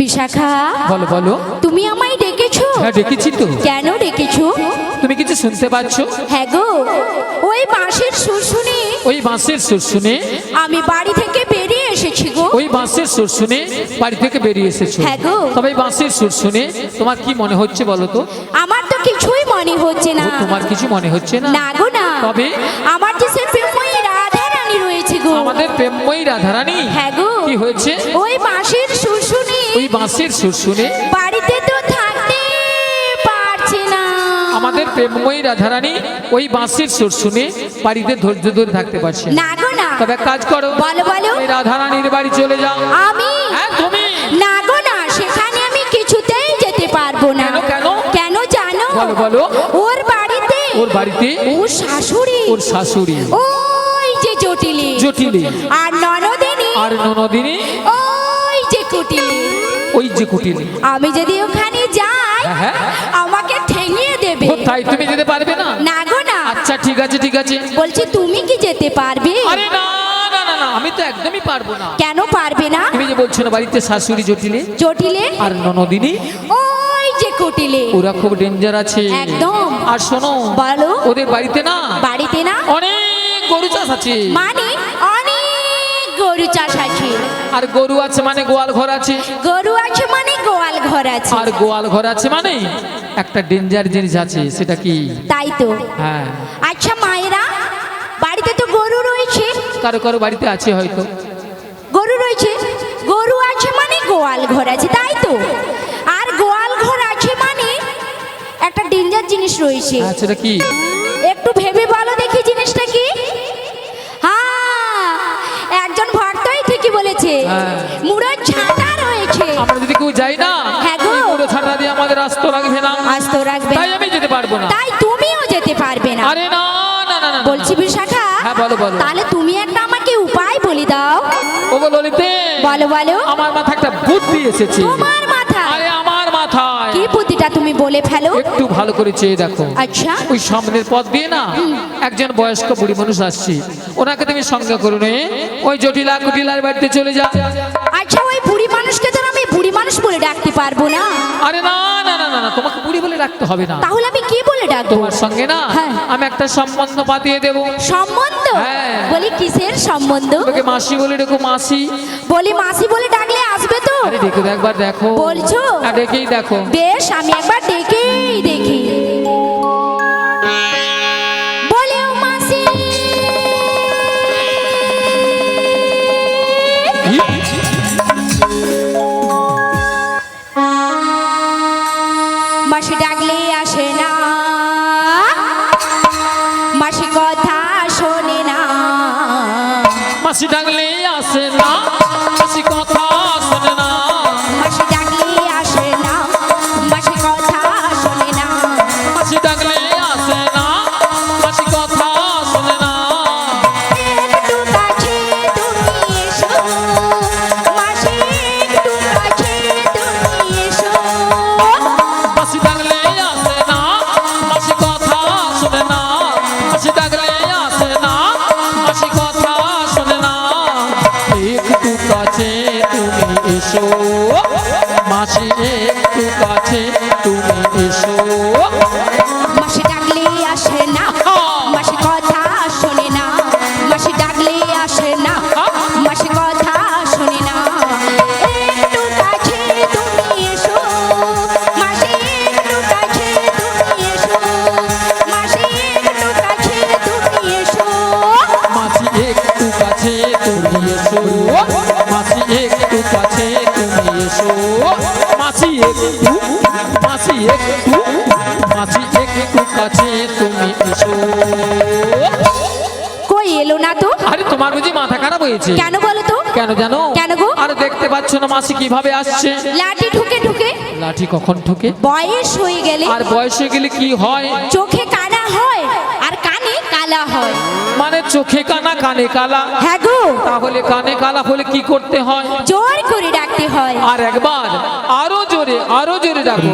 বিশাখা, বলো বলো। তুমি আমায় ডেকেছো? হ্যাঁ ডেকেছি তো। কেন ডেকেছো? তুমি কিছু শুনতে পাচ্ছ? হ্যাঁ গো, ওই বাঁশির সুর শুনে, ওই বাঁশের সুর শুনে আমি বাড়ি থেকে বেরিয়ে এসেছি গো। ওই বাঁশের সুর শুনে বাড়ি থেকে বেরিয়ে এসেছো? হ্যাঁ গো। তবে এই বাঁশের সুর শুনে তোমার কি মনে হচ্ছে বলো তো? আমার তো কিছুই মনে হচ্ছে না। তোমার কিছু মনে হচ্ছে না? না গো না। তবে আমার যে সে প্রেমময়ী রাধা রানী রয়েছে গো। আমাদের প্রেমময়ী রাধারানী? হ্যাঁ গো। কি হয়েছে? ওই বাঁশির সুর শুনে, ওই বাঁশের সুর শুনে বাড়িতে তো থাকতে পারছে না। আমাদের প্রেমময়ী রাধারানী ওই বাঁশের সুর শুনে বাড়িতে ধৈর্য ধরে থাকতে পারছে না গো না। তবে এক কাজ করো, বলো বলো। ওই রাধারানীর বাড়ি চলে যাও। আমি? হ্যাঁ তুমি। না গো না, সেখানে আমি কিছুতেই যেতে পারবো না। কেন কেন? কেন জানো? বলো বলো। ওর বাড়িতে, ওর বাড়িতে ওর শাশুড়ি, ওর শাশুড়ি, ওই যে জটিলি, জটিলি, আর ননদিনী, আর ননদিনী, ওই যে কুটিলি। ওই যে কুটিলি। আমি যদি ওখানে যাই, হ্যাঁ, আমাকে ঠেঙিয়ে দেবে। ও তাই, তুমি যেতে পারবে না? না গো না। আচ্ছা ঠিক আছে ঠিক আছে। বলছি তুমি কি যেতে পারবে? আরে না না না না, আমি তো একদমই পারবো না। কেন পারবে না? তুমি যে বলছো না বাড়িতে শাশুড়ি জটিলে জটিলে আর ননদিনী, ওই যে কুটিলে, ওরা খুব ডেঞ্জার আছে একদম। আর শোনো, বলো। ওদের বাড়িতে না বাড়িতে না অনেক গরু চাষ আছে। মানে অনেক গরু চাষ আছে। আর গরু আছে মানে গোয়াল ঘর আছে। গরু আছে মানে গোয়াল ঘর আছে। আর গোয়াল ঘর আছে মানে একটা ডেঞ্জার জিনিস আছে, সেটা কি? তাই তো। হ্যাঁ, আচ্ছা মায়েরা, বাড়িতে তো গরু রয়েছে, কারো কারো বাড়িতে আছে হয়তো। গরু রয়েছে, গরু আছে মানে গোয়াল ঘর আছে, তাই তো। আর গোয়াল ঘর আছে মানে একটা ডেঞ্জার জিনিস রয়েছে। হ্যাঁ, সেটা কি? একটু ভেবে বলো দেখি জিনিসটা কি। হ্যাঁ, একজন ভক্তই ঠিকই বলেছে। হ্যাঁ। মুড়োর ছাতা রয়েছে। আমরা যদি কেউ যাই না, হ্যাঁ গো। ওই পুরো ছাড়া দিয়ে আমাদের আস্ত রাখবে না, আস্ত রাখবে তাই না। আমি যেতে পারবো না। তাই তুমিও যেতে পারবে না। আরে না না না না, বলছি বিশাখা, হ্যাঁ বলো বলো। তাহলে তুমি একটা আমাকে উপায় বলে দাও। ওগো ললিতে, বলো বলো। আমার মাথায় একটা বুদ্ধি এসেছে। তোমার মাথায়? আরে আমার মাথায়। কি বুদ্ধিটা তুমি বলে ফেলো। একটু ভালো করে চেয়ে দেখো। আচ্ছা। ওই সামনের পথ দিয়ে না একজন বয়স্ক বুড়ি মানুষ আসছে, ওনাকে তুমি সঙ্গে করে নিয়ে ওই জটিলা কুটিলার বাড়িতে চলে যা। আচ্ছা, ওই বুড়ি মানুষকে তো আমি বুড়ি মানুষ বলে ডাকতে পারবো না। আরে না না না না না, তোমাকে বুড়ি বলে রাখতে হবে না। তাহলে আমি কি বলে ডাকবো? তোমার সঙ্গে না হ্যাঁ। আমি একটা সম্বন্ধ পাতিয়ে দেবো। সম্বন্ধ? হ্যাঁ। বলি কিসের সম্বন্ধ? তোমাকে মাসি বলে ডেকো, মাসি। বলি মাসি বলে ডাকলে আসবে তো? আরে ডেকে তো একবার দেখো। বলছো? হ্যাঁ, ডেকেই দেখো। বেশ, আমি একবার ডেকেই দেখি। বলে ও মাসি। মাসি ডাকলে আসে না, মাসি কথা শোনে না। মাসি ডাকলে আসে না, মাসি কথা শোনে না। মাসি ডাকলে আসে না, মাসি কথা শোনে না। মাসি ডাকলে আসে না, মাসি কথা শোনে না। একটু কাছে তুমি এসো, মাসি একটু কাছে তুমি এসো। মাসি ডাকলে আসে না, মাসি কথা শোনে না। মাসি ডাকলে আসে না, মাসি কথা শোনে না। একটু কাছে তুমি এসো, মাসি একটু কাছে তুমি এসো। মাসি ডাকলে আসে না, মাসি কথা শোনে না। মাসি ডাকলে আসে না, মাসি কথা শোনে না। একটু কাছে তুমি এসো, মাসি একটু কাছে তুমি এসো। মাসি একটু কাছে তুমি এসো। মাসি একটু কাছে তুমি এসো, মাসি একটু কাছে তুমি এসো। মাসি একটু, মাসি একটু, মাসি একটু কাছে তুমি এসো। কই এলো না তো? আরে তোমার বুঝি মাথা খারাপ হয়েছে? কেন বলো তো? কেন জানো? কেন গো? আরে দেখতে পাচ্ছ না মাসি কিভাবে আসছে? লাঠি ঠুকে ঠুকে। লাঠি কখন ঠোকে? বয়স হয়ে গেলে আর বয়স হয়ে গেলে কি হয়? চোখে কানা হয় আর কানে কালা হয়। মানে চোখে কানা কানে কালা? হ্যাঁ গো। তাহলে কানে কালা হলে কি করতে হয়? জোর করে ডাকতে হয়। আর একবার আরো জোরে, আরো জোরে ডাকো।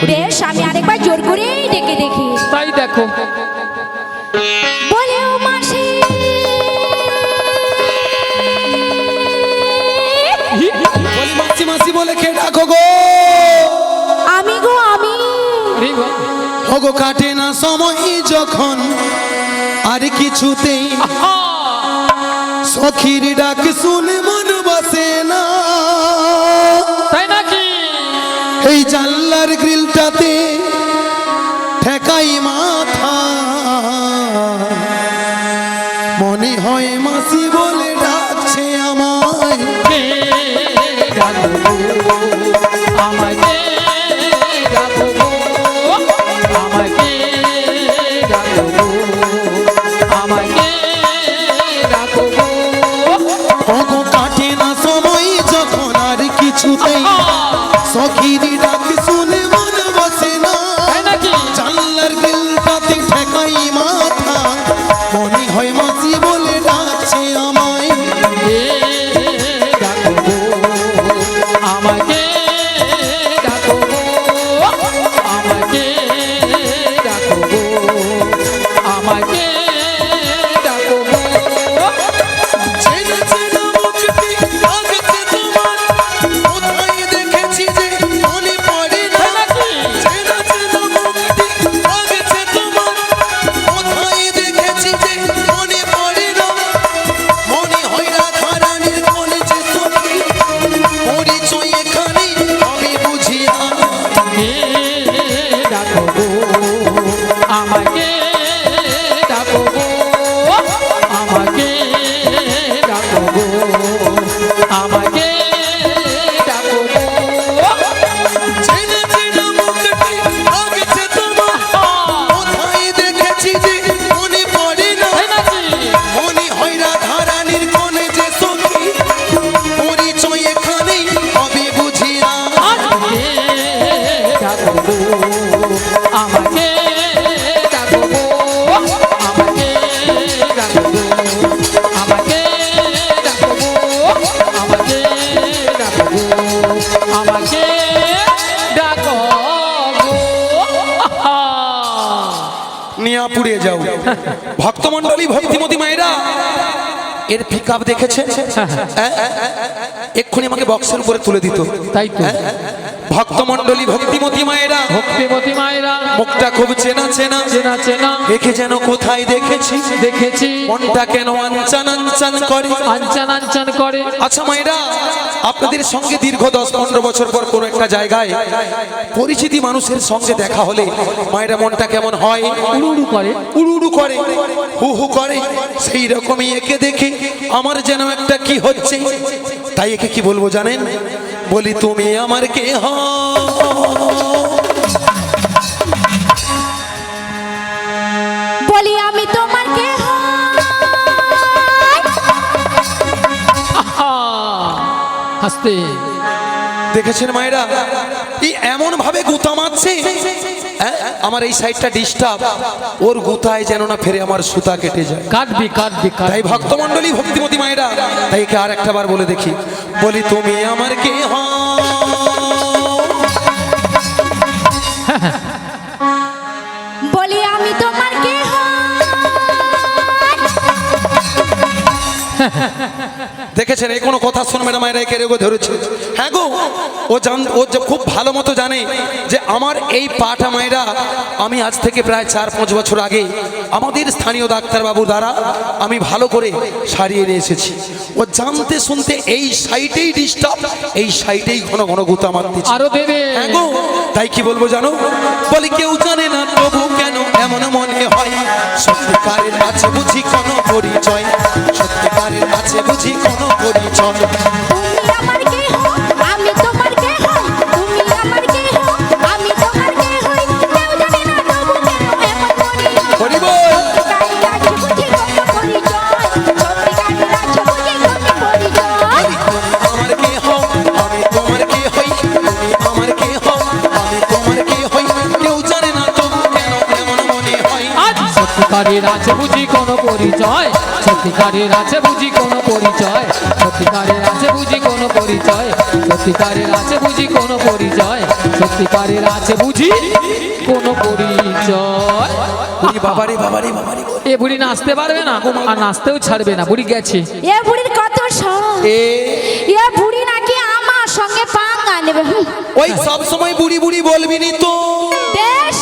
বেশ, আমি আরেকবার জোর করেই ডেকে দেখি। তাই দেখো। বলে ও মাসি। বলি মাসি মাসি বলে কে ডাকো গো? ওগো কাটে না সময় যখন আর কিছুতেই সখীর ডাক শুনে মন বসে না, তাই নাকি? এই জানলার গ্রিলটাতে ঠেকাই মাথা, মনে হয় মাসি বলে ডাকছে আমায়। কে ডাকবো আমায়, কে ডাকবো আমায়, কে ডাকবো আমায়, কে ডাকবো? ওগো কাটে না সময় যখন আর কিছুতেই সখীর ডাক শুনে মন বসে না, তাই নাকি? জানলার গ্রিলটাতে ঠেকাই মাথা, মনে হয় মাসি বলে ডাকছে আমায়। কে ডাকবো আমায়, কে ডাকবো আমায়, কে ডাকবো আমায়, কে ডাকবো? চেনা চেনা মুখটি লাগছে তোমার, কোথায় দেখেছি যে মনে পড়ে না। তাই নাকি? চেনা চেনা মুখটি লাগছে তোমার, কোথায় দেখেছি যে মনে পড়ে না। মনে হয় রাধা রানীর কোলে যে সখী, পরিচয় এখানে আমি বুঝি না। কে ডাকবো আমাকে, ডাকবো আমাকে, ডাকবো আমাকে, ডাকবো? চেনা চেনা মুখটি লাগছে তোমার, কোথায় দেখেছি যে মনে পড়ে না। তাই নাকি? মনে হয় রাধা রানীর কোলে যে সখী, পরিচয় এখানে হবে বুঝি না। কে ডাকবো আমাকে, ডাকবো আমাকে, ডাকবো আমাকে, ডাকবো আমাকে, ডাকবো আমাকে, ডাকবো? নিয়া পুড়িয়ে যাও। ভক্তমণ্ডলী, ভক্তিমতী মায়েরা, এর পিকআপ দেখেছে? এক্ষুনি আমাকে বক্সের উপরে তুলে দিত। তাই তো। ভক্তমণ্ডলী, ভক্তিমতী মায়েরা, ভক্তিমতী মায়েরা, মুখটা খুব চেনা চেনা, চেনা চেনা দেখে যেন কোথায় দেখেছি। দেখেছি, মনটা কেন আনচান আনচান করে। আনচান আনচান করে। আচ্ছা মায়েরা, আপনাদের সঙ্গে দীর্ঘ 10-15 বছর পর কোনো একটা জায়গায় পরিচিতি মানুষের সঙ্গে দেখা হলে মায়েরা মনটা কেমন হয়? উড়ু উড়ু করে। উড়ু উড়ু করে, হু হু করে। সেই রকমই একে দেখে আমার যেন একটা কি হচ্ছে। তাই একে কি বলবো জানেন? বলি তুমি আমার কে হও? বলি আমি তোমার কে হই? আহা! হাসতে। দেখেছেন মায়েরা, এই এমন ভাবে গুতা মারছে, আমার এই সাইডটা ডিস্টার্ব, ওর গুতায় যেন না ফেরে আমার সুতা কেটে যায়। কাটবি কাটবি তাই কাটবি। ভক্তমণ্ডলী, ভক্তিমতী মায়েরা, তাই একে আর একটা বার বলে দেখি। বলি তুমি আমার কে হও? বলি আমি তোমার কে হই? দেখেছেন, এই কোনো কথা শুনবে না মায়েরা, একে রেগো ধরেছে। হ্যাঁ গো, ও যে খুব ভালো মতো জানে যে আমার এই পাটা মায়েরা আমি আজ থেকে প্রায় 4-5 বছর আগে আমাদের স্থানীয় ডাক্তারবাবু দ্বারা আমি ভালো করে সারিয়ে নিয়ে এসেছি। ও জানতে শুনতে এই সাইটেই ডিস্টার্ব, এই সাইটেই ঘন ঘন গুতা মারতেছে। আরো দেবে। হ্যাঁ গো, তাই কি বলবো জানো? বলি কেউ জানে না তবু কেন এমন মনে হয়, সত্যিকারের আছে বুঝি কোনো পরিচয়, সত্যিকারের আছে বুঝি কোনো পরিচয়। তুমি আমার কে হই? আমি তোমার কে হই? তুমি আমার কে হই? আমি তোমার কে হই? কেউ জানে না তবু কেন এমন মনে হয়। হরি বল। সত্যিকারের আছে বুঝি কোনো পরিচয়, সত্যিকারের আছে বুঝি কোনো পরিচয়। আমার কে হও? আমি তোমার কে হই? তুমি আমার কে হও? আমি তোমার কে হই? কেউ জানে না তবু কেন এমন মনে হয়। আজ সত্যিকারের আছে বুঝি কোনো পরিচয়, সত্যিকারের আছে বুঝি কোনো পরিচয়, সত্যিকারের আছে বুঝি কোনো পরিচয়, সত্যিকারের আছে বুঝি কোনো পরিচয়, সত্যিকারের আছে বুঝি কোনো পরিচয়। ওরে বাবারে বাবারে বাবারে, এ বুড়ি নাচতে পারবে না আর নাচতেও ছাড়বে না, বুড়ি গেছে। এ বুড়ির কত শখ, এ এ বুড়ি নাকি আমার সঙ্গে পাঙ্গা নেবে। ওই সব সময় বুড়ি বুড়ি বলবি নি তো। বেশ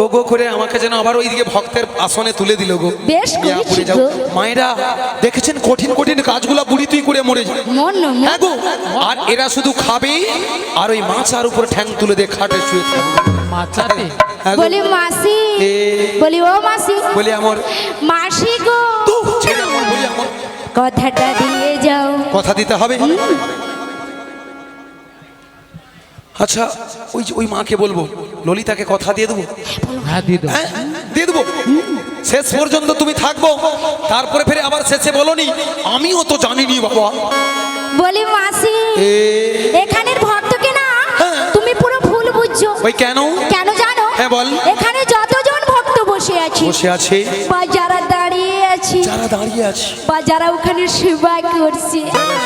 গো গো করে আমাকে যেন আবার ওইদিকে ভক্তের আসনে তুলে দিল গো। বেশ মিয়া, করেছি পুড়ে যাও। গো। মায়েরা দেখেছেন কঠিন কঠিন কাজগুলা বুড়ি তুই করে মরে যায়। মন না মন। হ্যাঁ গো, আর এরা শুধু খাবে আর ওই মাছার উপর ঠ্যাং তুলে দিয়ে খাটে শুয়ে থাকবে। মাচাতে হ্যাঁ গো, বলি মাসি, এ, বলি ও মাসি, বলি আমার মাসি গো তো ছেড়ে আমার, বলি আমার কথাটা দিয়ে যাও। কথা দিতে হবে। আচ্ছা ওই যে ওই মাকে বলবো ললিতাকে কথা দিয়ে দেবো। হ্যাঁ দিয়ে দাও। হ্যাঁ দিয়ে দেবো, শেষ পর্যন্ত তুমি থাকবো, তারপরে ফিরে আবার শেষে বলনি আমিও তো জানিনি বাবা। বলি মাসি, এ, এখানের ভক্তকে না হ্যাঁ। তুমি পুরো ভুল বুঝছো। ওই কেন? কেন জানো? হ্যাঁ, বল। এখানে যতজন ভক্ত বসে আছে বসে আছে, বা যারা দাঁড়িয়ে আছে যারা দাঁড়িয়ে আছে, বা যারা ওখানে সেবা করছে,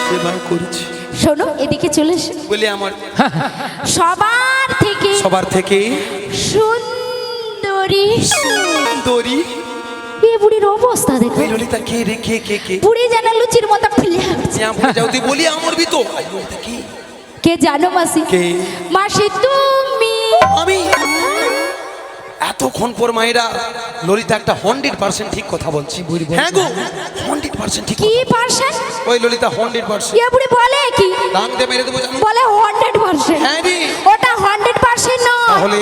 সেবা করছে, শোনো এদিকে চলে এসো। বলে আমার সবার থেকে সবার থেকে সুন্দরী সুন্দরী। এ বুড়ির অবস্থা দেখো, ওই ললিতা কে রে, কে কে কে? বুড়ি যেন লুচির মতো ফুলে আছে। যা ভুলে যাও তুই, বলি আমার ভি তো আই ললিতা কি? কে জানো মাসি? কে? মাসি তুমি। আমি। এতক্ষণ পর মায়েরা ললিতা একটা 100% ঠিক কথা বলছি। হ্যাঁ গো 100% ঠিক কি কথা। পার্সেন্ট? ওই ললিতা 100%। এ বুড়ি বলে কি? দাম দিয়ে মেরে দেবো জানো? বলে 100%। হ্যাঁ রে। ওটা 100% নয়, তাহলে?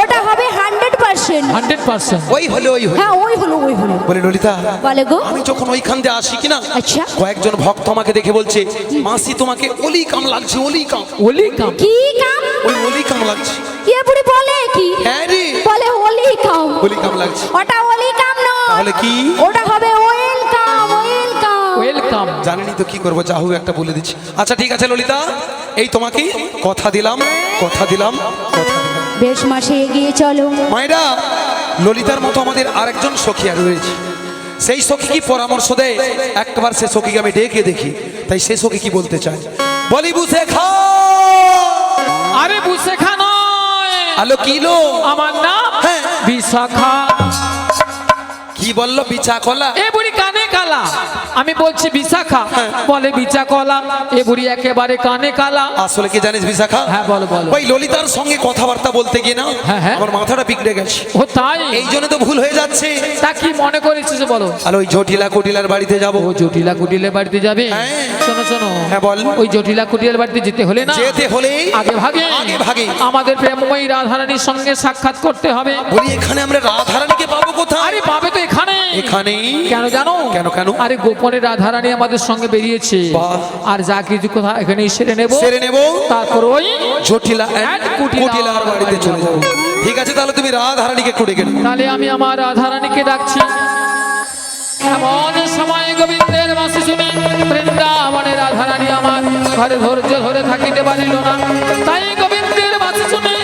ওটা হবে 100%। 100%। ওই হলো ওই হলো। হ্যাঁ ওই হলো ওই হলো। বলে ললিতা বলে গো আমি যখন ওইখান দিয়ে আসি কিনা, আচ্ছা। কয়েকজন ভক্ত আমাকে দেখে বলছে মাসি তোমাকে অলি কাম লাগছে, অলি কাম। ওলি কাম। কি কাম? ওই অলি কাম লাগছে। এ বুড়ি বলে কি? হ্যাঁ রে, বলে ওলি কাম। অলি কাম লাগছে। ওটা ওলি কাম নয়, তাহলে কি? ওটা হবে ওয়েলকাম। ওয়েলকাম। ওয়েলকাম। জানেনি তো কি করবো, যা হোক একটা বলে দিচ্ছি। আচ্ছা ঠিক আছে ললিতা, এই তোমাকে কথা দিলাম, কথা দিলাম, কথা দিলাম। বেশ মাসে এগিয়ে চলো। মায়েরা ললিতার মতো আমাদের আরেকজন সখী আর রয়েছে। সেই সখী কি পরামর্শ দেয়, একবার সে সখীকে আমি ডেকে দেখি, তাই সে সখী কি বলতে চায় বলি। বুঝে খা। আরে বুঝে খা নয়, আলো কিলো আমার নাম হ্যাঁ। বিশাখা। কি বললো? বিচা কলা। এ বুড়ি কানে কালা, আমি বলছি বিশাখা, হ্যাঁ। বলে বিচা কলা। এ বুড়ি একেবারে কানে কালা। আসলে কি জানিস বিশাখা? হ্যাঁ বলো বলো। ওই ললিতার সঙ্গে কথাবার্তা বলতে গিয়ে না হ্যাঁ, হ্যাঁ। আমার মাথাটা বিগড়ে গেছে, ও তাই? এই জন্য তো ভুল হয়ে যাচ্ছে। তা কি মনে করেছিস বলো? আর ওই জটিলা কুটিলার বাড়িতে যাব। ও জটিলা কুটিলের বাড়িতে যাবে? হ্যাঁ। শোনো শোনো, হ্যাঁ, বল। ওই জটিলা কুটিলের বাড়িতে যেতে হলে না, যেতে হলে আগে ভাগে আগে ভাগে আমাদের প্রেমময়ী রাধারানীর সঙ্গে সাক্ষাৎ করতে হবে। বলি এখানে আমরা রাধারানীকে পাবো কোথায়? আরে পাবে তো এখানে। এখানে কেন জানো? কেন কেন? আরে গোপনে রাধারানী আমাদের সঙ্গে বেরিয়েছে, বাহ। আর যা কিছু কথা এখানে সেরে নেব, সেরে নেব, তারপর ওই জটিলা and কুটিলা কুটিলার বাড়িতে চলে যাবো। ঠিক আছে তাহলে তুমি রাধারানীকে একটু ডেকে নাও। তাহলে আমি আমার রাধারানীকে ডাকছি। এমন সময় গোবিন্দের বাঁশি শুনে বৃন্দাবনের রাধারানী আমার ঘরে ধৈর্য ধরে থাকিতে পারিল না, তাই গোবিন্দের বাঁশি শুনে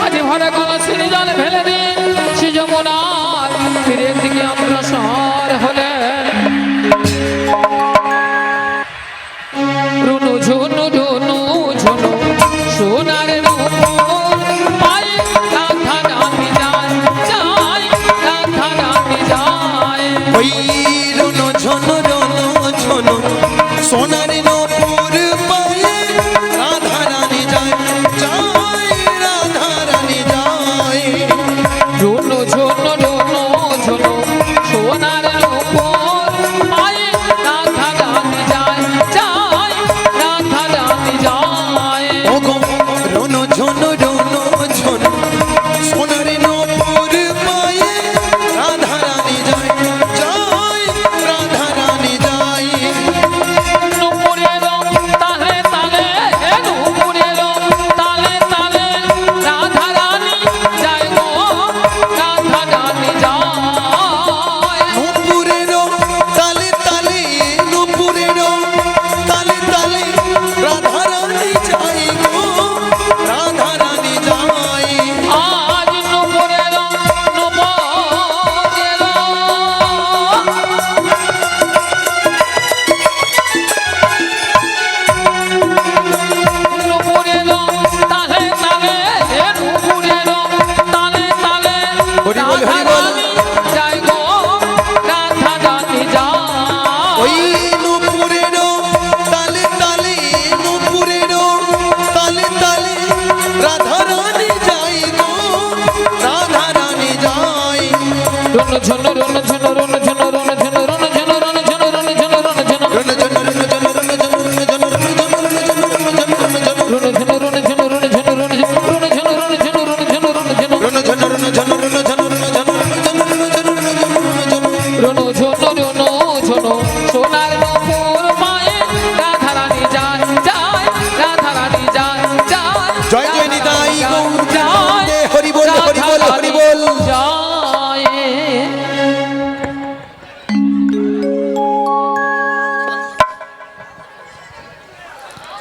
আজ ভরে কলসির জল ফেলে দিয়ে সে যমুনার তীরের দিকে অগ্রসর হলেন। রুনু ঝুনু ঝুনু ঝুনু সোনার নূপুর পায়ে রাধারানী যায়, যায় রাধারানী যায়। ওই রনো ঝনো রনো ঝনো সোনার নূপুর পায়ে রাধারানী যায়, যায় রাধারানী যায়। রুনু ঝুনু ঝুনু ঝুনু সোনার নূপুর পায়ে রাধারানী যায়, যায় রাধারানী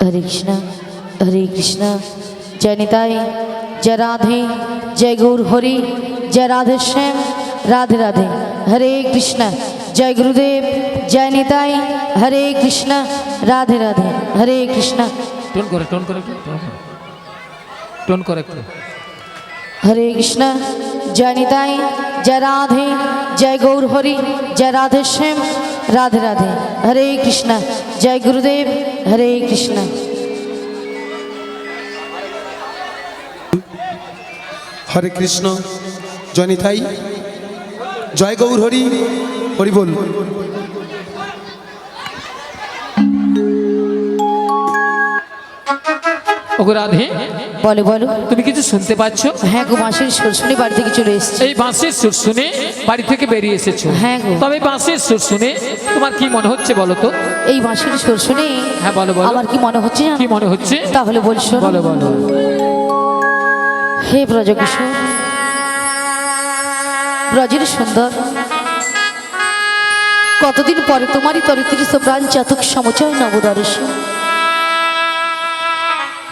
हरे कृष्णा जय निताई जय राधे जय गौर हरि जय राधे श्याम राधे राधे हरे कृष्णा जय गुरुदेव जय निताई हरे कृष्णा राधे राधे हरे कृष्णा टोन करे हरे कृष्णा जय निताई जय राधे जय गौर हरि जय राधे श्याम राधे राधे हरे कृष्णा जय गुरुदेव हरे कृष्णा हरे कृष्ण जय निताई जय गौर हरि हरि बोल। ওগো রাধে বলো বলো তুমি কিছু শুনতে পাচ্ছ? হ্যাঁ গো মাসের সুর শুনে বাড়ি থেকে চলে এসেছি। এই বাঁশির সুর শুনে বাড়ি থেকে বেরিয়ে এসেছো? হ্যাঁ গো। তবে বাঁশির সুর শুনে তোমার কি মনে হচ্ছে বলো তো? এই মাসের সুর শুনে হ্যাঁ বলো বলো। আমার কি মনে হচ্ছে জানো? কি মনে হচ্ছে? তাহলে বলছো বলো বলো। হে ব্রজকিশোর ব্রজের সুন্দর কতদিন পরে তোমারই তরিত্রিত প্রাণ চাতক সমচয় নবদর্শ।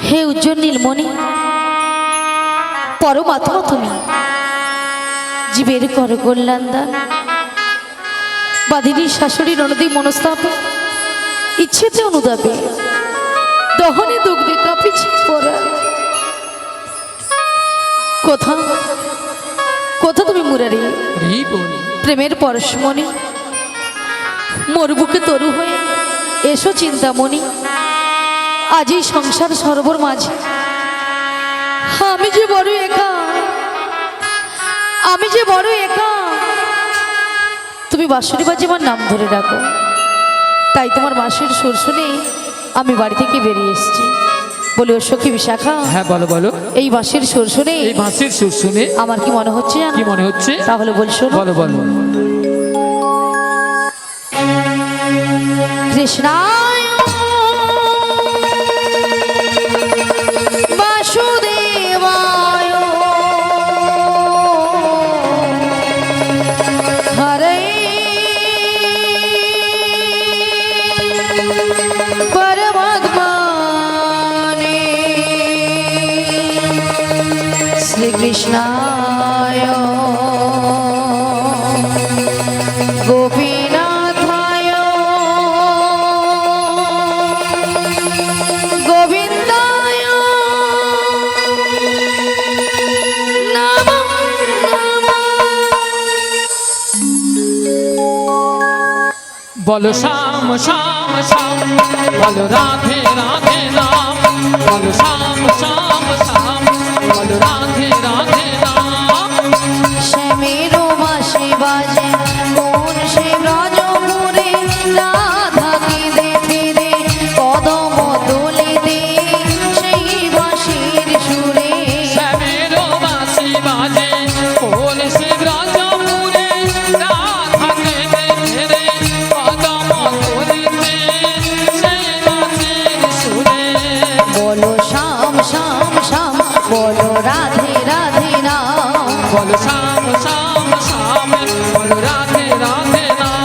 হে উজ্জ্বল নীলমণি পরমাত্মা তুমি জীবের কর কল্যাণ দান বাদিনী শাশুড়ি ননদী মনস্তাপে ইচ্ছেতে অনুতাপে দহনে দুগ্ধে কাঁপিছে পরা কোথা কোথা তুমি মুরারি প্রেমের পরশমণি মোর বুকে তরু হয়ে এসো চিন্তামণি আজ এই সংসার সরোবর মাঝে আমি যে বড় একা আমি যে বড় একা তুমি বাঁশুরি বাজে আমার নাম ধরে ডাকো তাই তোমার বাঁশির সুর শুনে আমি বাড়ি থেকে বেরিয়ে এসেছি। বলি ও সখী বিশাখা হ্যাঁ বলো বলো। এই বাঁশির সুর শুনে এই বাঁশির সুর শুনে আমার কি মনে হচ্ছে জানো? কি মনে হচ্ছে? তাহলে বলছো বলো বলো। কৃষ্ণায় বাসুদেবায় হরে পরমাত্মনে শ্রীকৃষ্ণায় গোপীনাথায় গোবিন্দায় নমঃ বলো শ্যাম শ্যাম শ্যাম বলো রাধে রাধে নাম বলো শ্যাম শ্যাম শ্যাম বলো রাধে রাধে নাম। শ্যামের বাঁশি বাজে কোন সে ব্রজপুরে রাধাকে দেখে রে কদম তোলিতে সেই বাঁশির সুরে শ্যামের বাঁশি বাজে কোন সে ব্রজপুরে রাধাকে দেখে রে কদম তোলিতে সেই বাঁশির সুরে। বলো শ্যাম শ্যাম শ্যাম বলো রাধে রাধে নাম বলো শ্যাম শ্যাম শ্যাম বলো রাধে রাধে নাম।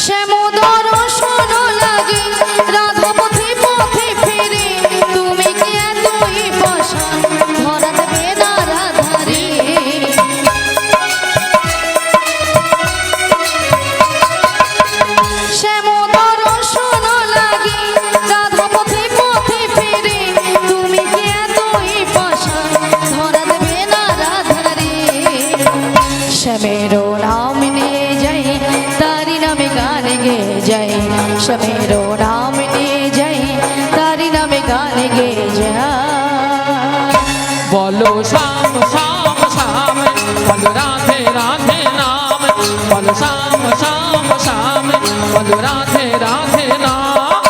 শ্যামোদর শোন লাগে রাধা পথে পথে ফেরে তুমি কি এতই পাষাণ ধরা দেবে না রাধারে শ্যামোদর শোন লাগে রাধা পথে পথে ফেরে তুমি কি এতই পাষাণ ধরা দেবে না রাধারে শ্যামের নাম নিয়ে যাই তারি নামে গান গে যাই শ্যামের নাম নিয়ে যাই তারি নামে গান গে যাই বলো শ্যাম শ্যাম শ্যাম বলো রাধে রাধে নাম বলো শ্যাম শ্যাম শ্যাম বলো রাধে রাধে নাম।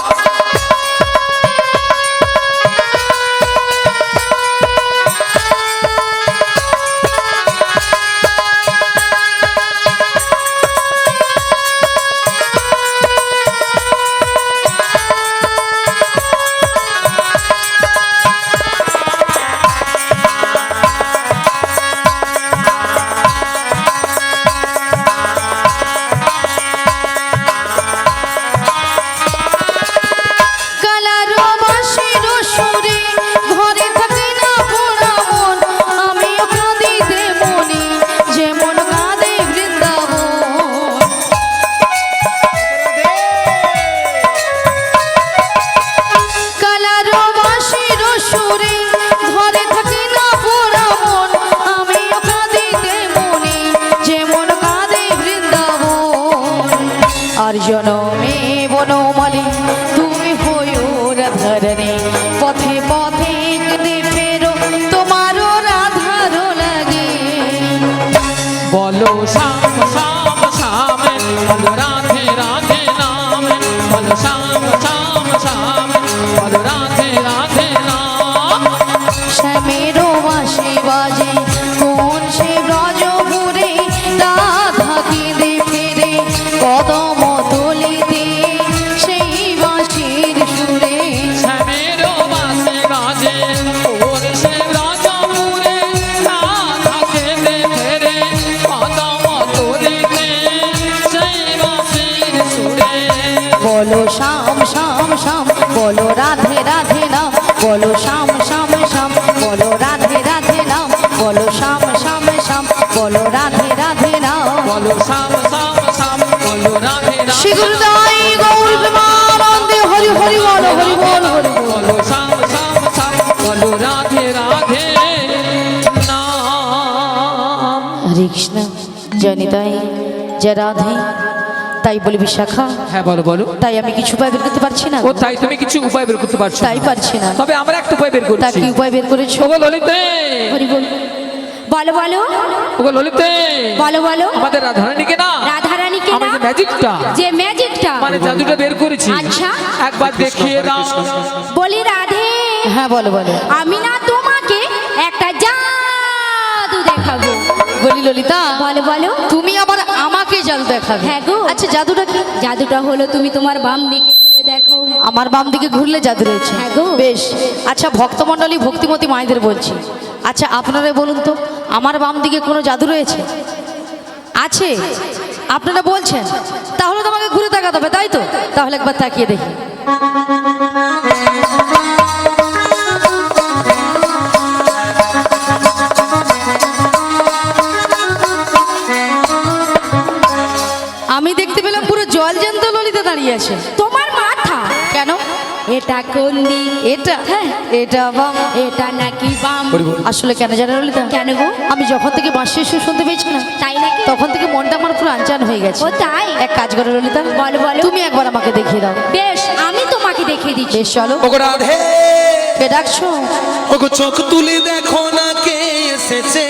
মায়ের সুরে ঘরে থাকি না পোড়া মন আমিও কাঁদিতে মনে যেমন কাঁদে বৃন্দাবন আর জনমে বনমালী তুমি হইও রাধারানী পথে পথে কেঁদে ফেরো তোমারও রাধার লাগে বলো শ্যাম শ্যাম শ্যাম বলো রাধে রাধে নাম বলো শ্যাম শ্যাম শ্যাম বলো রাধে রাধে নাম শ্যামেরও বাঁশি বাজে কোন সে ব্রজপুরে রাধা কেঁদে ফেরে কদম তলিতে সেই বাঁশির সুরে শ্যামের বাসে বাজে ওর সে রাজাপুরে রাধা কেঁদে ফেরে কদম তলিতে সেই বাঁশির সুরে বলো শ্যাম শ্যাম শ্যাম বলো রাধে রাধে নাম বলো শ্যাম শ্যাম শ্যাম বলো রাধে রাধে নাম বলো শ্যাম শ্যাম শ্যাম বলো রাধে রাধে নাম বলো শ্যাম শ্যাম শ্যাম বলো রাধে রাধে শিগুরদাই গৌর প্রেমানন্দে হরি হরি বল হরি বল হরি বল বলো শ্যাম শ্যাম শ্যাম বলো রাধে রাধে নাম হরে কৃষ্ণ জনিতাই জয় রাধে তাই বলি বিশাখা হ্যাঁ বলো বলো তাই আমি কিছু উপায় বের করতে পারছি না ও তাই তুমি কিছু উপায় বের করতে পারছো তাই পারছি না তবে আমরা একটা উপায় বের তা করছি কি উপায় বের করেছো ওগো ললিতে হরি বল বলো বলো ওগো ললিতে বলো বলো আমাদের রাধারানীকে না রাধারানীকে আমরা না যে ম্যাজিকটা যে ম্যাজিকটা মানে জাদুটা বের করেছি আচ্ছা। একবার দেখিয়ে দাও বলি রাধে হ্যাঁ বলো বলো আমি না তোমাকে একটা জাদু দেখাবো বলি ললিতা বলো বলো তুমি আবার আমাকে জাদু দেখাবে হ্যাঁ গো। আচ্ছা জাদুটা কি জাদুটা হলো তুমি তোমার বাম দিকে ঘুরে দেখো আমার বাম দিকে ঘুরলে জাদু রয়েছে হ্যাঁ গো। বেশ আচ্ছা ভক্তমণ্ডলী ভক্তিমতী মায়েদের বলছি আচ্ছা আপনারা বলুন তো আমার বাম দিকে কোনো জাদু রয়েছে আছে আপনারা বলছেন তাহলে তোমাকে ঘুরে তাকাতে হবে তাই তো তাহলে একবার তাকিয়ে দেখি আমি দেখতে পেলাম পুরো জল জ্যান্ত ললিতা দাঁড়িয়ে আছে তোমার মাথা কেন এটা কোন দিক এটা হ্যাঁ এটা বাম এটা নাকি বাম আসলে কেন জানো ললিতা কেন গো আমি যখন থেকে বাঁশির সুর শুনতে পেয়েছি না তাই নাকি তখন থেকে মনটা আমার পুরো আনচান হয়ে গেছে ও তাই এক কাজ করো ললিতা বলো বলো তুমি একবার আমাকে দেখিয়ে দাও বেশ আমি তোমাকে দেখিয়ে দিচ্ছি বেশ চলো ওগো রাধে কে ডাকছো ওগো চোখ তুলে দেখো না কে এসেছে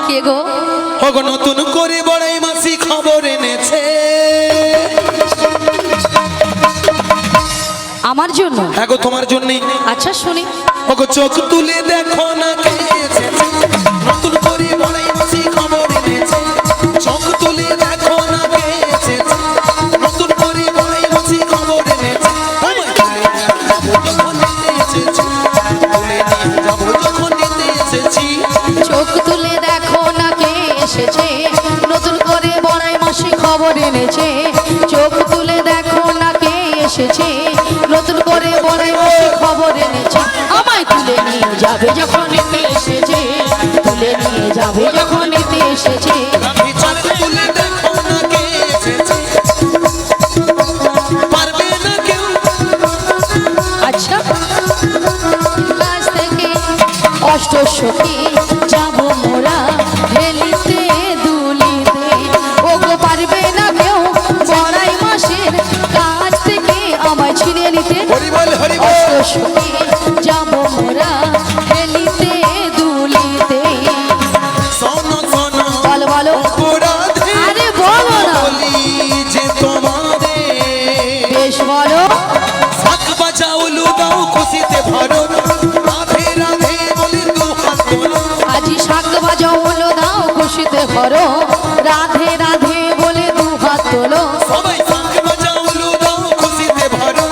কে গো ওগো নতুন করে বড়াই মাসি খবর এনেছে আমার জন্য হ্যাঁ গো তোমার জন্যই আচ্ছা শুনি ওগো চোখ তুলে দেখো না কে এসেছে নতুন করে বড়াই মাসি খবর এনেছে চোখ তুলে দেখো না কে এসেছে নতুন করে বড়াই মাসি খবর এনেছে যখন নিতে এসেছি চোখ তুলে দেখো না কে এসেছে নতুন করে বড়াই মাসি খবর এনেছে চোখ তুলে দেখো না কে এসেছে নতুন করে বড়াই মাসি খবর এনেছে আমায় তুলে নিয়ে যাবে যখন নিতে এসেছে তুলে নিয়ে যাবে যখন নিতে এসেছে আমি চোখ তুলে দেখো না কে এসেছে পারবে না কেউ আচ্ছা কাছ থেকে অষ্টসখী যাব মোরা হেলিতে দুলিতে ওগো পারবে না কেউ বড়াই মাসের কাছ থেকে আমায় ছিনে নিতে হরি বল অষ্টসখী যাব মোরা হেলিতে দুলিতে শোনো শোনো বলো বলো রাধে আরে বলো না বলি যে তোমারে বেশ বলো শাক বাজাও লুদাও খুশিতে ভরো রাধে রাধে বলি দু হাত তোলো আজি শাক বাজাও হলো দাও খুশিতে ভরো রাধে রাধে বলে দু হাত তোলো সবাই শাক বাজাও লুদাও খুশিতে ভরো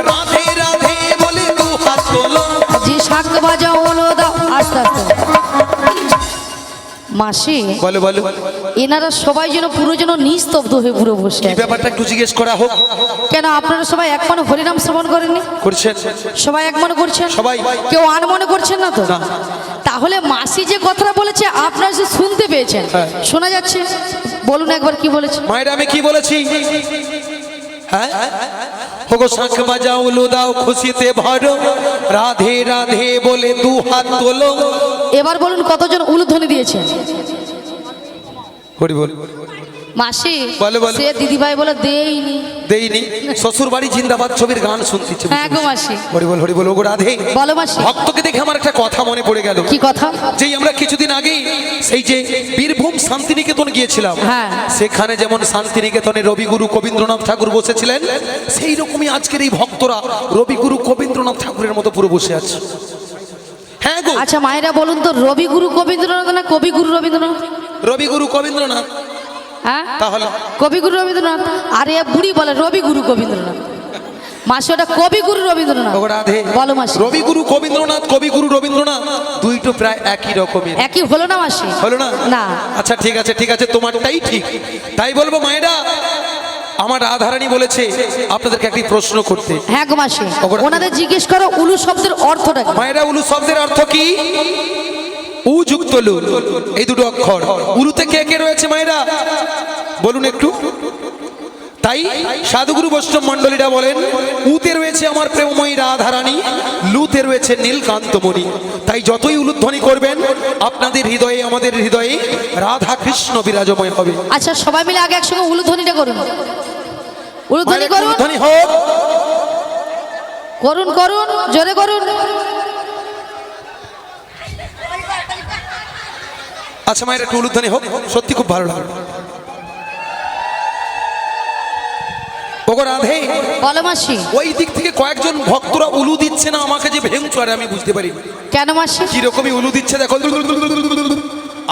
রাধে রাধে বলি দু হাত তোলো আজি শাক বাজাও হলো দাও আস্তে আস্তে মাসি বলো বলো এনারা সবাই যেন পুরো যেন নিস্তব্ধ হয়ে পুরো বসে কি আছে। ব্যাপারটা একটু জিজ্ঞেস করা হোক কেন আপনারা সবাই এক মনে হরিনাম শ্রবণ করেননি করছেন সবাই এক মনে করছেন সবাই। কেউ আন মনে করছেন না তো না। তাহলে মাসি যে কথাটা বলেছে আপনারা যে শুনতে পেয়েছেন হ্যাঁ। শোনা যাচ্ছে বলুন একবার কি বলেছে মায়ের আমি কি বলেছি হ্যাঁ ওগো শাঁখ বাজাও উলু দাও খুশিতে ভরো রাধে রাধে বলে দু হাত তোলো। এবার বলুন কতজন উলুধ্বনি দিয়েছে? হরি বল। মাসি বলো, বলো। সে দিদিভাই বলে দেইনি। দেইনি শ্বশুর বাড়ি জিন্দাবাদ ছবির গান শুনতেছি। হ্যাঁ গো মাসি। হরি বল হরি বল। ওগো রাধে বলো মাসি। ভক্তকে দেখে আমার একটা কথা মনে পড়ে গেল। কি কথা? যেই আমরা কিছুদিন আগেই সেই যে বীরভূম শান্তিনিকেতন গিয়েছিলাম, হ্যাঁ। সেখানে যেমন শান্তিনিকেতনে রবিগুরু কবীন্দ্রনাথ ঠাকুর বসেছিলেন, সেই রকমই আজকের এই ভক্তরা রবিগুরু কবীন্দ্রনাথ ঠাকুরের মতো পুরো বসে আছে। হ্যাঁ গো। আচ্ছা মায়েরা বলুন তো, রবিগুরু কবীন্দ্রনাথ না কবিগুরু রবীন্দ্রনাথ? রবিগুরু কবীন্দ্রনাথ। হ্যাঁ তাহলে কবিগুরু রবীন্দ্রনাথ। আর এ বুড়ি বলে রবিগুরু কবীন্দ্রনাথ। মাসি ওটা কবিগুরু রবীন্দ্রনাথ। ওগো রাধে বলো মাসি। রবিগুরু কবীন্দ্রনাথ কবিগুরু রবীন্দ্রনাথ দুইটো প্রায় একই রকমের। একই হলো না মাসি? হলো না? না। আচ্ছা ঠিক আছে ঠিক আছে, তোমারটাই ঠিক। তাই বলবো মায়েরা, আমার রাধারানী বলেছে আপনাদেরকে একটি প্রশ্ন করতে। হ্যাঁ গো মাসি, ওগো- ওনাদের জিজ্ঞেস করো উলু শব্দের অর্থটা কি? মায়েরা উলু শব্দের অর্থ কি? উ যুক্ত লু, এই দুটো অক্ষর। উলুতে কে কে রয়েছে মায়েরা বলুন একটু। তাই সাধুগুরু বৈষ্ণব মণ্ডলীরা বলেন, উতে রয়েছে আমার প্রেমময়ী রাধারানী, লুতে রয়েছে নীলকান্তমণি। তাই যতই উলুধ্বনি করবেন আপনাদের হৃদয়ে আমাদের হৃদয়ে রাধা কৃষ্ণ বিরাজময় হবে। আচ্ছা সবাই মিলে আগে একসঙ্গে উলুধ্বনিটা করুন। উলুধ্বনি করুন উলুধ্বনি হোক। করুন করুন, জোরে করুন। আচ্ছা মায়ের একটু উলুধ্বনি হোক, সত্যি খুব ভালো লাগলো। ওগো রাধে বলো মাসি। ওই দিক থেকে কয়েকজন ভক্তরা উলু দিচ্ছে না আমাকে যে ভেঙচু, আর আমি বুঝতে পারি কেন মাসি? কিরকমই উলু দিচ্ছে দেখো।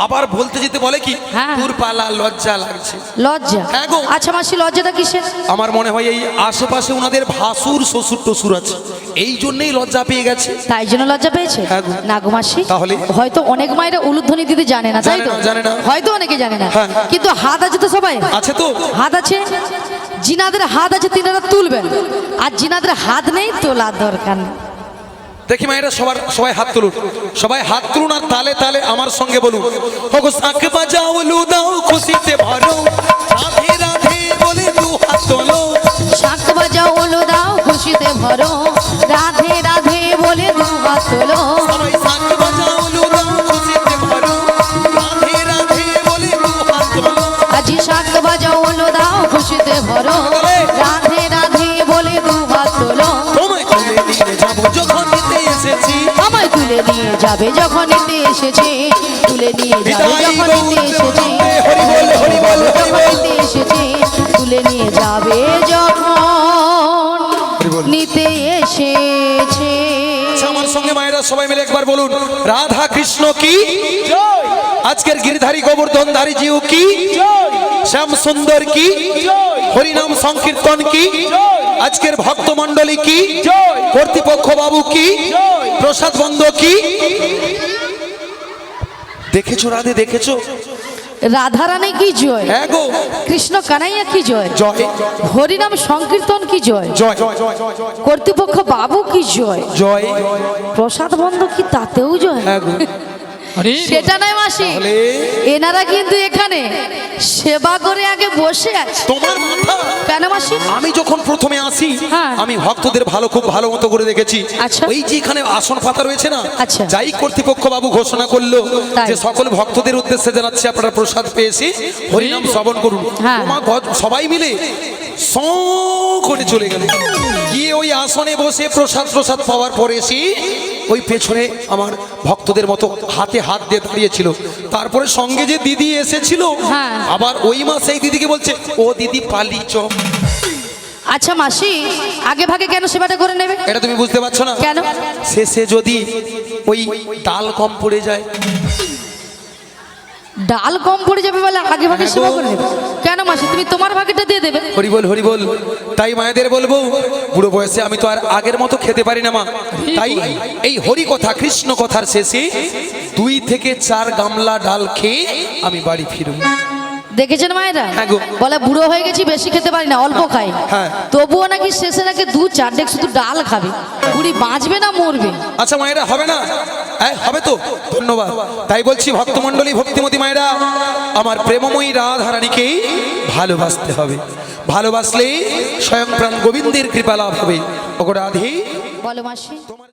আবার বলতে যেতে বলে কি হ্যাঁ। দূর পালা, লজ্জা লাগছে। লজ্জা? হ্যাঁ গো। আচ্ছা মাসি লজ্জাটা কিসের? আমার মনে হয় এই আশেপাশে ওনাদের ভাসুর শ্বশুর টসুর আছে, এই জন্যই লজ্জা পেয়ে গেছে। তাই জন্য লজ্জা পেয়েছে? হ্যাঁ গো। না গো মাসি, তাহলে? হয়তো অনেক মায়েরা উলুধ্বনি দিতে জানে না, তাই জানে তো? না, জানে না। হয়তো অনেকে জানে না, হ্যাঁ। কিন্তু হাত আছে তো সবাই। আছে তো। হাত আছে, জিনাদের হাত আছে তিনারা তুলবেন, আর জিনাদের হাত নেই তোলার দরকার নেই। দেখি মায়েরা সবাই হাত তুলুন, সবাই হাত তুলুন আর তালে তালে আমার সঙ্গে বলুন, ওগো শাঁখ বাজাও উলু দাও খুশিতে ভরো রাধে রাধে বলে দু হাত তোলো। শাঁখ বাজাও উলু দাও খুশিতে ভরো রাধে রাধে বলে দু হাত তোলো। সবাই শাঁখ বাজাও উলু দাও খুশিতে ভরো রাধে রাধে বলে দু হাত তোলো। আজি শাঁখ বাজাও উলু দাও খুশিতে ভরো রাধে রাধে বলে দু হাত তোলো। তোমায় তুলে নিয়ে যাবো যখন নিতে এসেছি, আমায় তুলে নিয়ে যাবে যখন এতে এসেছে, তুলে নিয়ে যাবে যখন এতে এসেছে, হরি বল হরি বল হরি যখন বল। এতে এসেছে, তুলে নিয়ে যাবে যখন নিতে এসেছে। আচ্ছা, আমার সঙ্গে মায়েরা সবাই মিলে একবার বলুন, রাধা কৃষ্ণ কি জয়। আজকের গিরধারী গোবর্ধনধারী জিউ কি জয়। শ্যাম সুন্দর কি জয়। হরিনাম সংকীর্তন কি জয়। আজকের ভক্ত মণ্ডলী কি জয়। কর্তৃপক্ষ বাবু কি জয়। প্রসাদ বন্ধ কি। দেখেছো রাধে, দেখেছো? রাধারানী কি জয়, হ্যাঁ গো। কৃষ্ণ কানাইয়া কি জয়, জয় হরিনাম সংকীর্তন কি জয়, জয় কর্তৃপক্ষ বাবু কি জয়, জয়। প্রসাদ বন্ধ কি তাতেও জয়। হ্যাঁ গো। আরে সেটা নয় মাসি, তাহলে? এনারা কিন্তু এখানে সেবা করে আগে বসে আছে। তোমার মাথা। কেন মাসি? আমি যখন প্রথমে আসি হ্যাঁ। আমি ভক্তদের খুব ভালো মতো করে দেখেছি। আচ্ছা। ওই যে এখানে আসন পাতা রয়েছে না, আচ্ছা। যাই কর্তৃপক্ষ বাবু ঘোষণা করলো তাই। যে সকল ভক্তদের উদ্দেশ্যে জানাচ্ছি আপনারা প্রসাদ পেয়েছি, হরিনাম শ্রবণ করুন। হ্যাঁ। ওমা সবাই মিলে সঁ করে চলে গেল, গিয়ে ওই আসনে বসে প্রসাদ পাওয়ার পরে এসে ওই পেছনে আমার ভক্তদের মতো হাতে হাত দিয়ে দাঁড়িয়েছিল। তারপরে সঙ্গে যে দিদি এসেছিল, হ্যাঁ। আবার ওই মা সেই দিদিকে বলছে, ও দিদি পালিচ। আচ্ছা মাসি, আগে ভাগে কেন সেবাটা করে নেবে? এটা তুমি বুঝতে পারছো না? কেন? শেষে যদি ওই ডাল কম পড়ে যায়। ডাল কম পড়ে যাবে বলে আগে ভাগে হ্যাঁ সেবা গো। করে নেবে? কেন মাসি, তুমি তোমার ভাগেটা দিয়ে দেবে। হরি বল হরি বল। তাই মায়েদের বলবো, বুড়ো বয়সে আমি তো আর আগের মতো খেতে পারি না মা, তাই এই হরি কথা কৃষ্ণ কথার শেষে 2 থেকে 4 গামলা ডাল খেয়ে আমি বাড়ি ফিরব। দেখেছেন মায়েরা? হ্যাঁ গো। বলে বুড়ো হয়ে গেছি, বেশি খেতে পারি না, অল্প খাই। হ্যাঁ। তবুও নাকি শেষে নাকি 2-4 ডেক শুধু ডাল খাবে। বুড়ি বাঁচবে না মরবে? আচ্ছা মায়েরা, হবে না? হ্যাঁ হবে তো, ধন্যবাদ। তাই বলছি ভক্তমণ্ডলী ভক্তিমতী মায়েরা, আমার প্রেমময়ী রাধারানীকেই ভালোবাসতে হবে। ভালোবাসলেই স্বয়ং প্রাণ গোবিন্দের কৃপা লাভ হবে। ওগো রাধে, বলো মাসি। তোমার